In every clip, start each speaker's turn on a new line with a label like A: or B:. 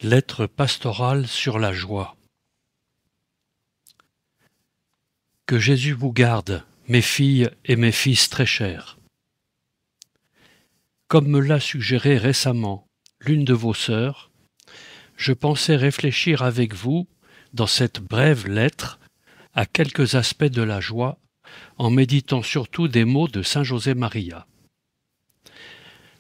A: Lettre pastorale sur la joie. Que Jésus vous garde, mes filles et mes fils très chers. Comme me l'a suggéré récemment l'une de vos sœurs, je pensais réfléchir avec vous, dans cette brève lettre, à quelques aspects de la joie, en méditant surtout des mots de saint José Maria.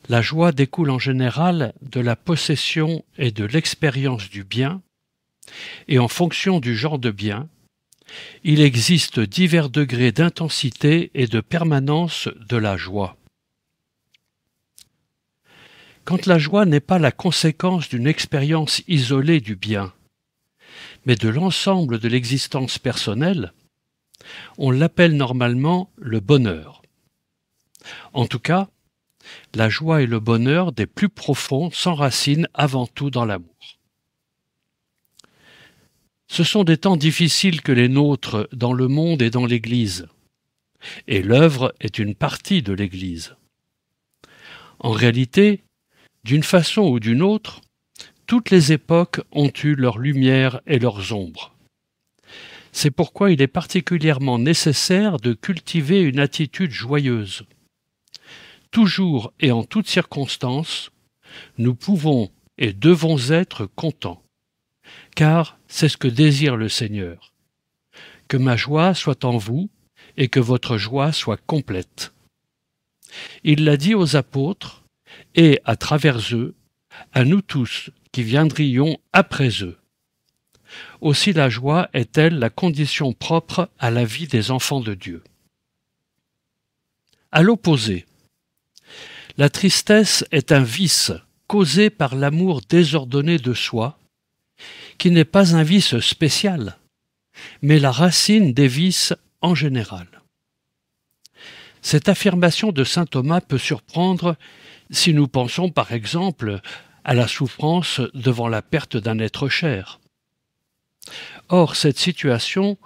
A: La joie découle en général de la possession et de l'expérience du bien, et en fonction du genre de bien, il existe divers degrés d'intensité et de permanence de la joie. Quand la joie n'est pas la conséquence d'une expérience isolée du bien, mais de l'ensemble de l'existence personnelle, on l'appelle normalement le bonheur. En tout cas, la joie et le bonheur des plus profonds s'enracinent avant tout dans l'amour. Ce sont des temps difficiles que les nôtres dans le monde et dans l'Église, et l'œuvre est une partie de l'Église. En réalité, d'une façon ou d'une autre, toutes les époques ont eu leurs lumières et leurs ombres. C'est pourquoi il est particulièrement nécessaire de cultiver une attitude joyeuse. Toujours et en toutes circonstances, nous pouvons et devons être contents, car c'est ce que désire le Seigneur. Que ma joie soit en vous et que votre joie soit complète. Il l'a dit aux apôtres et, à travers eux, à nous tous qui viendrions après eux. Aussi la joie est-elle la condition propre à la vie des enfants de Dieu. À l'opposé, la tristesse est un vice causé par l'amour désordonné de soi, qui n'est pas un vice spécial, mais la racine des vices en général. Cette affirmation de saint Thomas peut surprendre si nous pensons par exemple à la souffrance devant la perte d'un être cher. Or, cette situation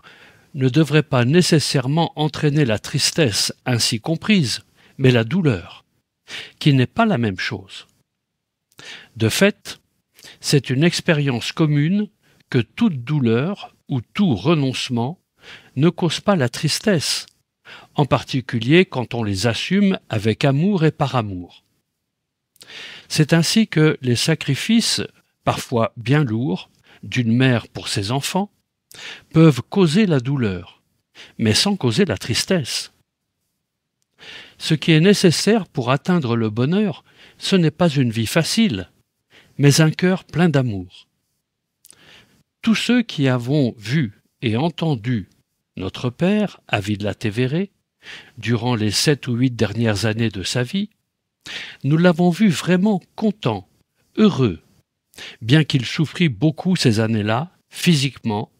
A: ne devrait pas nécessairement entraîner la tristesse ainsi comprise, mais la douleur, qui n'est pas la même chose. De fait, c'est une expérience commune que toute douleur ou tout renoncement ne cause pas la tristesse, en particulier quand on les assume avec amour et par amour. C'est ainsi que les sacrifices, parfois bien lourds, d'une mère pour ses enfants, peuvent causer la douleur, mais sans causer la tristesse. Ce qui est nécessaire pour atteindre le bonheur, ce n'est pas une vie facile, mais un cœur plein d'amour. Tous ceux qui avons vu et entendu notre Père, Avila Lattévéré, durant les 7 ou 8 dernières années de sa vie, nous l'avons vu vraiment content, heureux, bien qu'il souffrit beaucoup ces années-là, physiquement,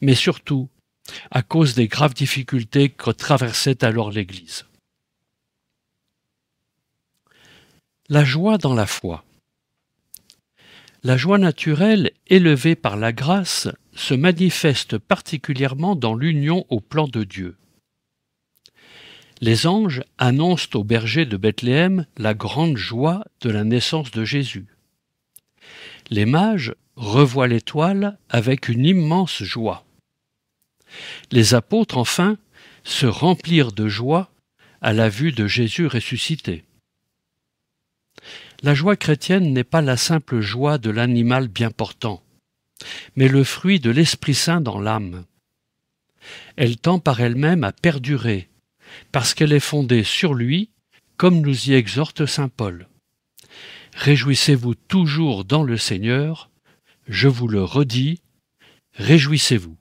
A: mais surtout à cause des graves difficultés que traversait alors l'Église. La joie dans la foi. La joie naturelle, élevée par la grâce, se manifeste particulièrement dans l'union au plan de Dieu. Les anges annoncent aux bergers de Bethléem la grande joie de la naissance de Jésus. Les mages revoient l'étoile avec une immense joie. Les apôtres, enfin, se remplirent de joie à la vue de Jésus ressuscité. La joie chrétienne n'est pas la simple joie de l'animal bien portant, mais le fruit de l'Esprit Saint dans l'âme. Elle tend par elle-même à perdurer, parce qu'elle est fondée sur lui, comme nous y exhorte saint Paul. Réjouissez-vous toujours dans le Seigneur, je vous le redis, réjouissez-vous.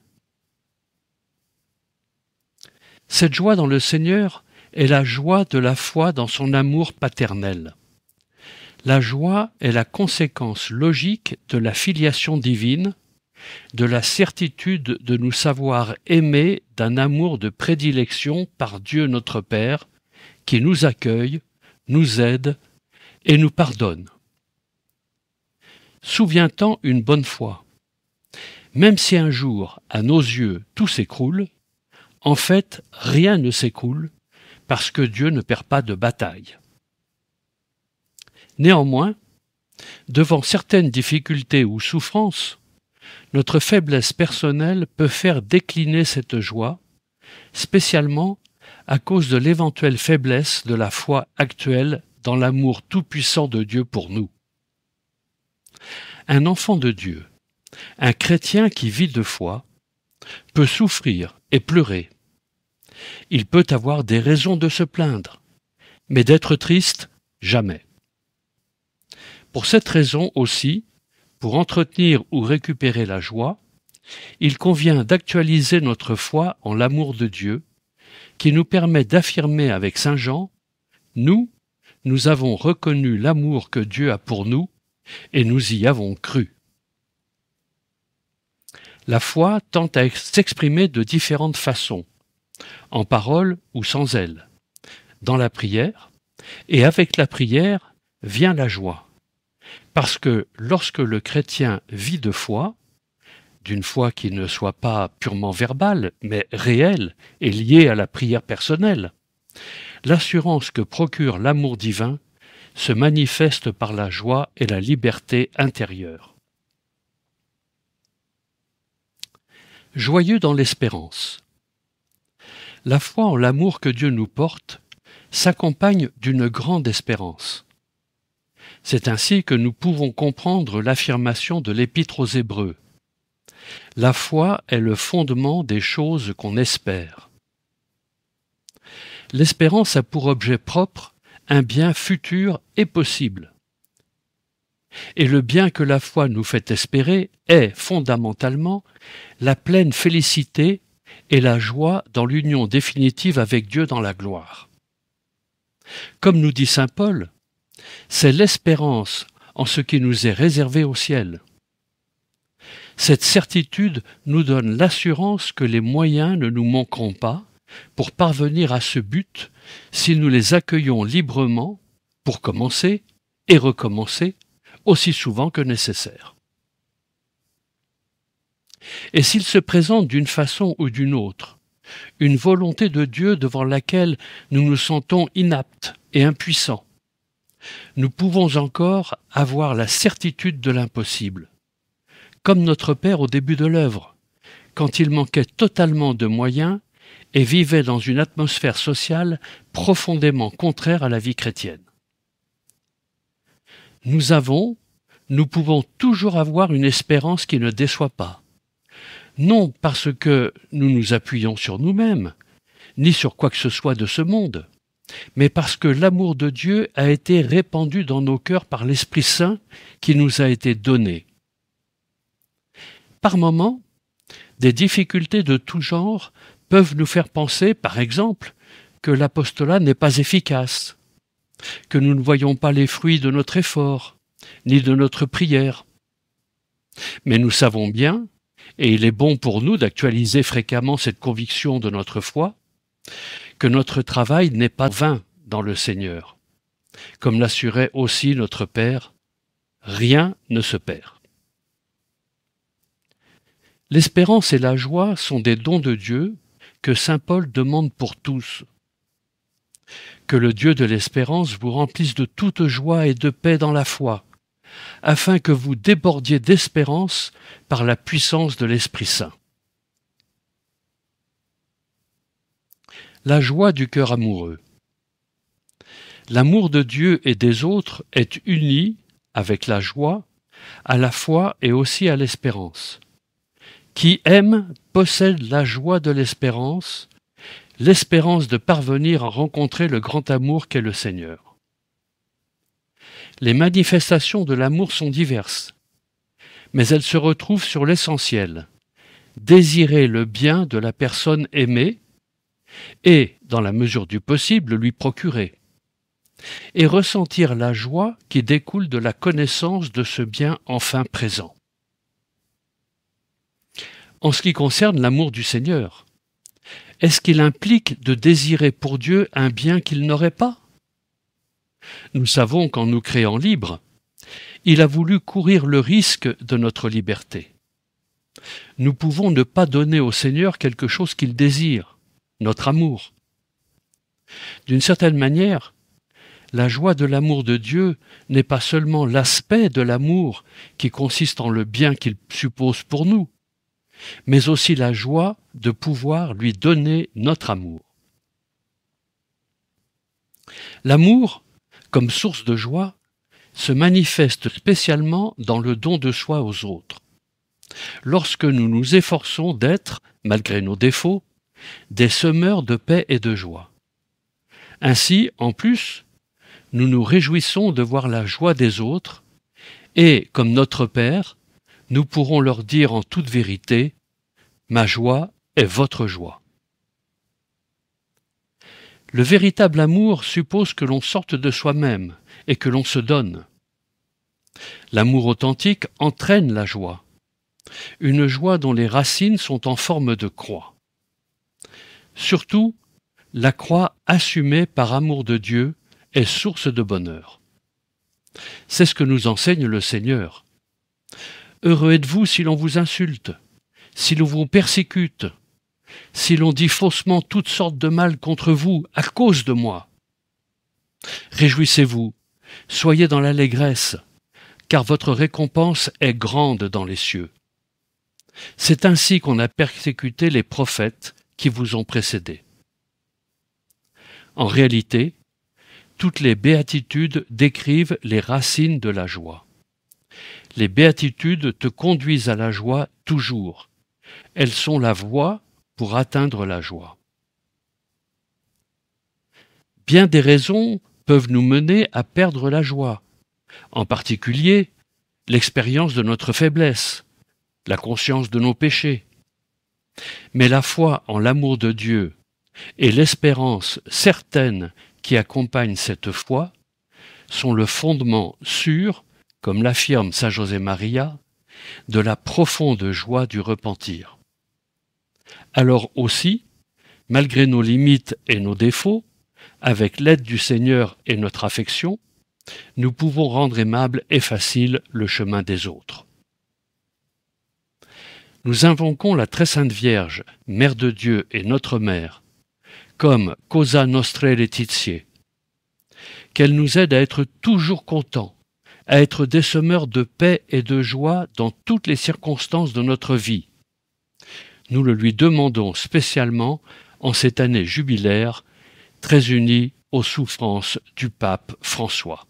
A: Cette joie dans le Seigneur est la joie de la foi dans son amour paternel. La joie est la conséquence logique de la filiation divine, de la certitude de nous savoir aimés d'un amour de prédilection par Dieu notre Père, qui nous accueille, nous aide et nous pardonne. Souvient-en une bonne fois. Même si un jour, à nos yeux, tout s'écroule, en fait, rien ne s'écroule, parce que Dieu ne perd pas de bataille. Néanmoins, Devant certaines difficultés ou souffrances, notre faiblesse personnelle peut faire décliner cette joie, spécialement à cause de l'éventuelle faiblesse de la foi actuelle dans l'amour tout-puissant de Dieu pour nous. Un enfant de Dieu, un chrétien qui vit de foi, peut souffrir et pleurer. Il peut avoir des raisons de se plaindre, mais d'être triste, jamais. Pour cette raison aussi, pour entretenir ou récupérer la joie, il convient d'actualiser notre foi en l'amour de Dieu, qui nous permet d'affirmer avec saint Jean « Nous avons reconnu l'amour que Dieu a pour nous, et nous y avons cru ». La foi tend à s'exprimer de différentes façons, en parole ou sans elle, dans la prière, et avec la prière vient la joie. Parce que lorsque le chrétien vit de foi, d'une foi qui ne soit pas purement verbale, mais réelle et liée à la prière personnelle, l'assurance que procure l'amour divin se manifeste par la joie et la liberté intérieure. Joyeux dans l'espérance. La foi en l'amour que Dieu nous porte s'accompagne d'une grande espérance. C'est ainsi que nous pouvons comprendre l'affirmation de l'Épître aux Hébreux. La foi est le fondement des choses qu'on espère. L'espérance a pour objet propre un bien futur et possible. Et le bien que la foi nous fait espérer est, fondamentalement, la pleine félicité et la joie dans l'union définitive avec Dieu dans la gloire. Comme nous dit saint Paul, c'est l'espérance en ce qui nous est réservé au ciel. Cette certitude nous donne l'assurance que les moyens ne nous manqueront pas pour parvenir à ce but si nous les accueillons librement pour commencer et recommencer aussi souvent que nécessaire. Et s'il se présente d'une façon ou d'une autre, une volonté de Dieu devant laquelle nous nous sentons inaptes et impuissants, nous pouvons encore avoir la certitude de l'impossible, comme notre Père au début de l'œuvre, quand il manquait totalement de moyens et vivait dans une atmosphère sociale profondément contraire à la vie chrétienne. Nous pouvons toujours avoir une espérance qui ne déçoit pas, non parce que nous nous appuyons sur nous-mêmes, ni sur quoi que ce soit de ce monde, mais parce que l'amour de Dieu a été répandu dans nos cœurs par l'Esprit Saint qui nous a été donné. Par moments, des difficultés de tout genre peuvent nous faire penser, par exemple, que l'apostolat n'est pas efficace, que nous ne voyons pas les fruits de notre effort, ni de notre prière. Mais nous savons bien, et il est bon pour nous d'actualiser fréquemment cette conviction de notre foi, que notre travail n'est pas vain dans le Seigneur. Comme l'assurait aussi notre Père, rien ne se perd. L'espérance et la joie sont des dons de Dieu que saint Paul demande pour tous. Que le Dieu de l'espérance vous remplisse de toute joie et de paix dans la foi, afin que vous débordiez d'espérance par la puissance de l'Esprit Saint. La joie du cœur amoureux. L'amour de Dieu et des autres est uni, avec la joie, à la foi et aussi à l'espérance. Qui aime possède la joie de l'espérance de parvenir à rencontrer le grand amour qu'est le Seigneur. Les manifestations de l'amour sont diverses, mais elles se retrouvent sur l'essentiel, désirer le bien de la personne aimée et, dans la mesure du possible, lui procurer, et ressentir la joie qui découle de la connaissance de ce bien enfin présent. En ce qui concerne l'amour du Seigneur, est-ce qu'il implique de désirer pour Dieu un bien qu'il n'aurait pas? Nous savons qu'en nous créant libres, il a voulu courir le risque de notre liberté. Nous pouvons ne pas donner au Seigneur quelque chose qu'il désire, notre amour. D'une certaine manière, La joie de l'amour de Dieu n'est pas seulement l'aspect de l'amour qui consiste en le bien qu'il suppose pour nous, mais aussi la joie de pouvoir lui donner notre amour. L'amour, comme source de joie, se manifeste spécialement dans le don de soi aux autres. Lorsque nous nous efforçons d'être, malgré nos défauts, des semeurs de paix et de joie. Ainsi, en plus, nous nous réjouissons de voir la joie des autres et, comme notre Père, nous pourrons leur dire en toute vérité « Ma joie est votre joie ». Le véritable amour suppose que l'on sorte de soi-même et que l'on se donne. L'amour authentique entraîne la joie, une joie dont les racines sont en forme de croix. Surtout, la croix assumée par amour de Dieu est source de bonheur. C'est ce que nous enseigne le Seigneur. Heureux êtes-vous si l'on vous insulte, si l'on vous persécute, si l'on dit faussement toutes sortes de mal contre vous à cause de moi. Réjouissez-vous, soyez dans l'allégresse, car votre récompense est grande dans les cieux. C'est ainsi qu'on a persécuté les prophètes qui vous ont précédés. En réalité, toutes les béatitudes décrivent les racines de la joie. Les béatitudes te conduisent à la joie toujours. Elles sont la voie pour atteindre la joie. Bien des raisons peuvent nous mener à perdre la joie, en particulier l'expérience de notre faiblesse, la conscience de nos péchés. Mais la foi en l'amour de Dieu et l'espérance certaine qui accompagne cette foi sont le fondement sûr, comme l'affirme saint José Maria, de la profonde joie du repentir. Alors aussi, malgré nos limites et nos défauts, avec l'aide du Seigneur et notre affection, nous pouvons rendre aimable et facile le chemin des autres. Nous invoquons la Très Sainte Vierge, Mère de Dieu et notre Mère, comme Cosa Nostrae Laetitiae, qu'elle nous aide à être toujours contents, à être des semeurs de paix et de joie dans toutes les circonstances de notre vie. Nous le lui demandons spécialement en cette année jubilaire, très unie aux souffrances du pape François.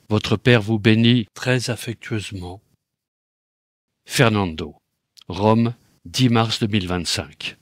A: Votre Père vous bénit très affectueusement. Fernando, Rome, 10 mars 2025.